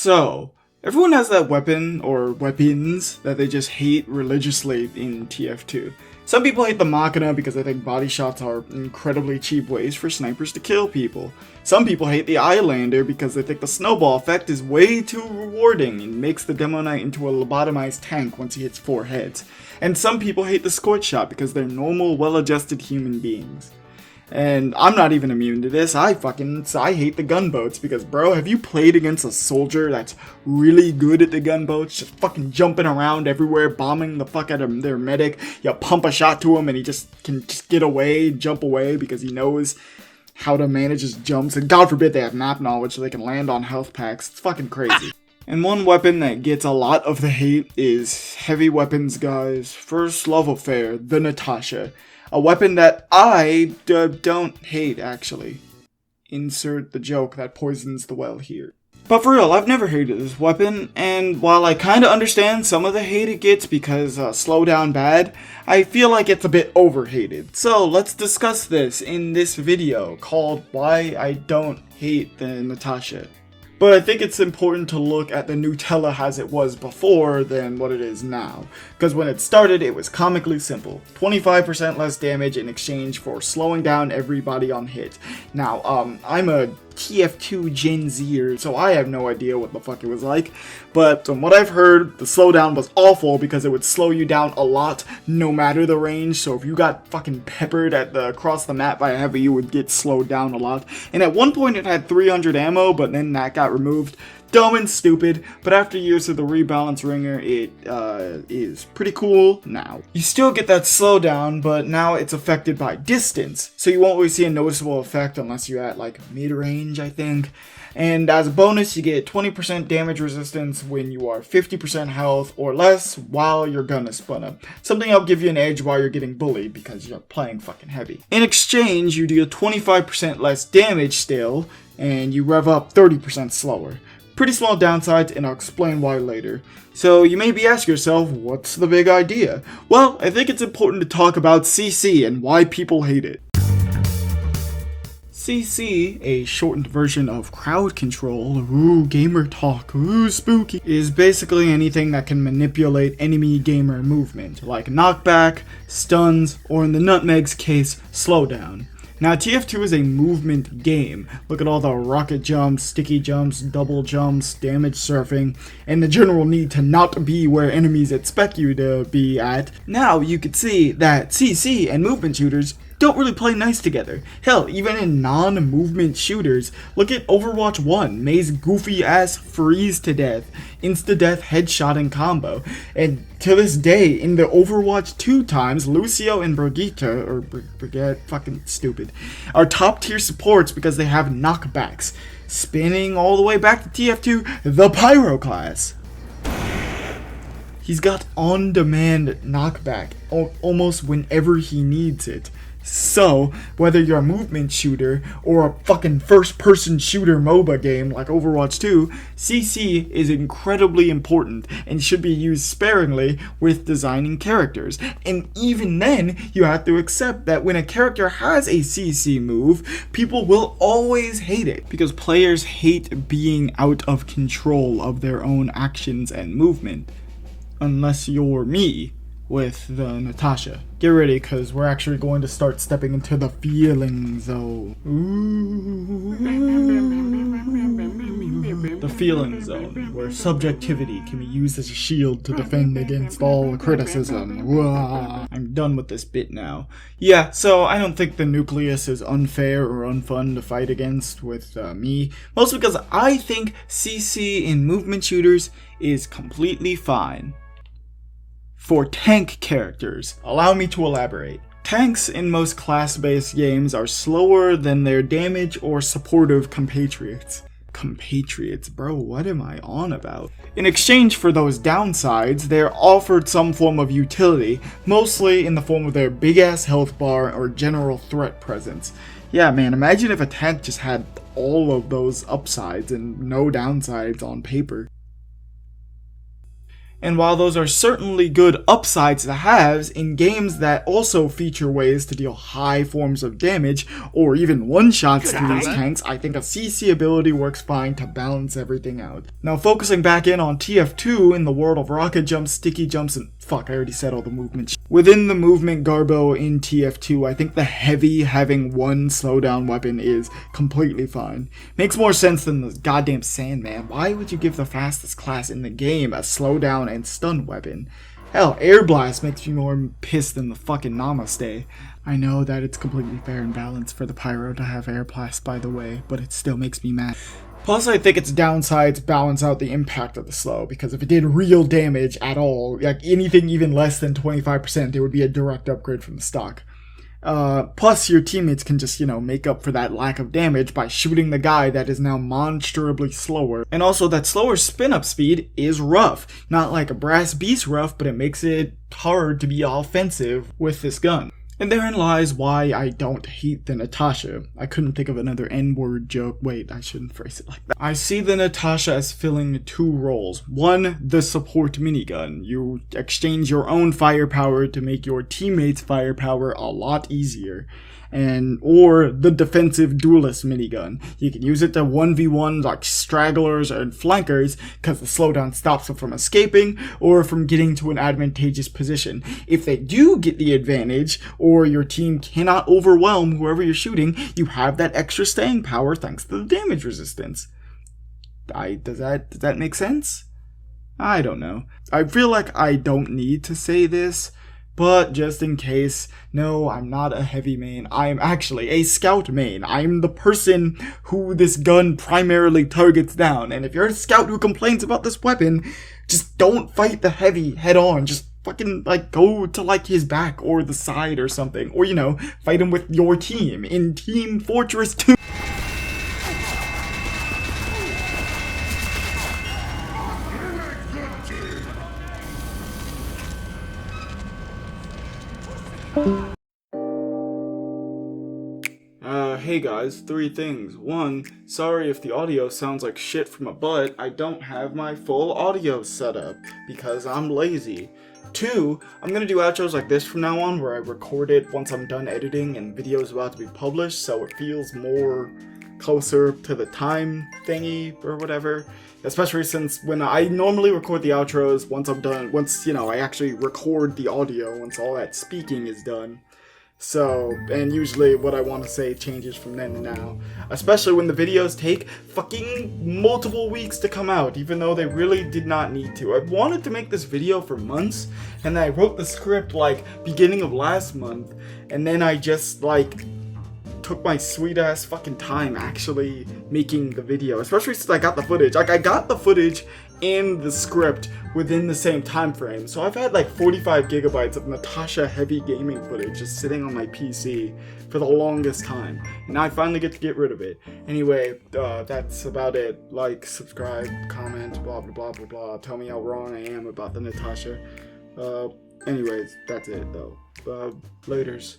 So, everyone has that weapon or weapons that they just hate religiously in TF2. Some people hate the Machina because they think body shots are incredibly cheap ways for snipers to kill people. Some people hate the Eyelander because they think the snowball effect is way too rewarding and makes the Demo Knight into a lobotomized tank once he hits 4 heads. And some people hate the Scorch Shot because they're normal, well-adjusted human beings. And I'm not even immune to this. I hate the gunboats because, bro, have you played against a soldier that's really good at the gunboats, just fucking jumping around everywhere, bombing the fuck out of their medic? You pump a shot to him and he can get away, jump away because he knows how to manage his jumps. And God forbid they have map knowledge so they can land on health packs. It's fucking crazy. And one weapon that gets a lot of the hate is heavy weapons, guys. First love affair, the Natascha. A weapon that I don't hate, actually. Insert the joke that poisons the well here. But for real, I've never hated this weapon, and while I kinda understand some of the hate it gets because slowdown bad, I feel like it's a bit overhated. So let's discuss this in this video called Why I Don't Hate the Natascha. But I think it's important to look at the Nutella as it was before than what it is now. Because when it started, it was comically simple. 25% less damage in exchange for slowing down everybody on hit. Now, I'm a TF2 Gen Zer, so I have no idea what the fuck it was like. But from what I've heard, the slowdown was awful because it would slow you down a lot, no matter the range. So if you got fucking peppered across the map by a heavy, you would get slowed down a lot. And at one point it had 300 ammo, but then that got removed. Dumb and stupid, but after years of the rebalance ringer, it is pretty cool now. You still get that slowdown, but now it's affected by distance, so you won't really see a noticeable effect unless you're at like mid-range, I think. And as a bonus, you get 20% damage resistance when you are 50% health or less while your gun is spun up. Something that'll give you an edge while you're getting bullied because you're playing fucking heavy. In exchange, you deal 25% less damage still, and you rev up 30% slower. Pretty small downsides, and I'll explain why later. So you may be asking yourself, what's the big idea? Well, I think it's important to talk about CC and why people hate it. CC, a shortened version of crowd control, ooh, gamer talk, ooh, spooky, is basically anything that can manipulate enemy gamer movement, like knockback, stuns, or in the Nutmeg's case, slowdown. Now, TF2 is a movement game. Look at all the rocket jumps, sticky jumps, double jumps, damage surfing, and the general need to not be where enemies expect you to be at. Now, you could see that CC and movement shooters don't really play nice together. Hell, even in non-movement shooters, look at Overwatch 1, Mei's goofy-ass freeze to death, insta-death headshotting combo. And to this day, in the Overwatch 2 times, Lucio and Brigitte, fucking stupid, are top-tier supports because they have knockbacks. Spinning all the way back to TF2, the Pyro class. He's got on-demand knockback, almost whenever he needs it. So, whether you're a movement shooter or a fucking first-person shooter MOBA game like Overwatch 2, CC is incredibly important and should be used sparingly with designing characters. And even then, you have to accept that when a character has a CC move, people will always hate it because players hate being out of control of their own actions and movement. Unless you're me with the Natascha. Get ready, because we're actually going to start stepping into the feeling zone. Ooh. The feeling zone, where subjectivity can be used as a shield to defend against all criticism. Wah. I'm done with this bit now. Yeah, so I don't think the nucleus is unfair or unfun to fight against with me. Mostly because I think CC in movement shooters is completely fine. For tank characters, allow me to elaborate. Tanks in most class-based games are slower than their damage or supportive compatriots. Compatriots, bro, what am I on about? In exchange for those downsides, they're offered some form of utility, mostly in the form of their big-ass health bar or general threat presence. Yeah, man, imagine if a tank just had all of those upsides and no downsides on paper. And while those are certainly good upsides to have, in games that also feature ways to deal high forms of damage, or even one-shots to these tanks, I think a CC ability works fine to balance everything out. Now focusing back in on TF2 in the world of rocket jumps, sticky jumps, and fuck, I already said all the movement. Within the movement garbo in TF2, I think the heavy having one slowdown weapon is completely fine. Makes more sense than the goddamn Sandman. Why would you give the fastest class in the game a slowdown and stun weapon? Hell, Air Blast makes me more pissed than the fucking Namaste. I know that it's completely fair and balanced for the Pyro to have Air Blast, by the way, but it still makes me mad. Plus, I think its downsides balance out the impact of the slow, because if it did real damage at all, like anything even less than 25%, it would be a direct upgrade from the stock. Plus, your teammates can just, make up for that lack of damage by shooting the guy that is now monstrously slower. And also, that slower spin-up speed is rough. Not like a Brass Beast rough, but it makes it hard to be offensive with this gun. And therein lies why I don't hate the Natascha. I couldn't think of another N-word joke. Wait, I shouldn't phrase it like that. I see the Natascha as filling two roles. One, the support minigun. You exchange your own firepower to make your teammates' firepower a lot easier. Or the defensive duelist minigun. You can use it to 1v1 like stragglers and flankers because the slowdown stops them from escaping or from getting to an advantageous position. If they do get the advantage or your team cannot overwhelm whoever you're shooting, you have that extra staying power thanks to the damage resistance. Does that make sense? I don't know. I feel like I don't need to say this, but just in case, no, I'm not a heavy main. I'm actually a scout main. I'm the person who this gun primarily targets down. And if you're a scout who complains about this weapon, just don't fight the heavy head on. Just fucking, go to, his back or the side or something. Or, fight him with your team in Team Fortress 2. Hey guys, 3 things. 1, sorry if the audio sounds like shit from a butt. I don't have my full audio set up because I'm lazy. 2, I'm gonna do outros like this from now on where I record it once I'm done editing and the video is about to be published, so it feels more closer to the time thingy or whatever. Especially since when I normally record the outros once I'm done, I actually record the audio once all that speaking is done. So, and usually what I want to say changes from then to now. Especially when the videos take fucking multiple weeks to come out, even though they really did not need to. I wanted to make this video for months, and I wrote the script beginning of last month, and then I just took my sweet ass fucking time actually making the video, especially since I got the footage. I got the footage and the script within the same time frame. So I've had 45 gigabytes of Natascha heavy gaming footage just sitting on my PC for the longest time. And now I finally get to get rid of it. Anyway, that's about it. Like, subscribe, comment, blah blah blah blah blah. Tell me how wrong I am about the Natascha. Anyways, that's it though. Laters.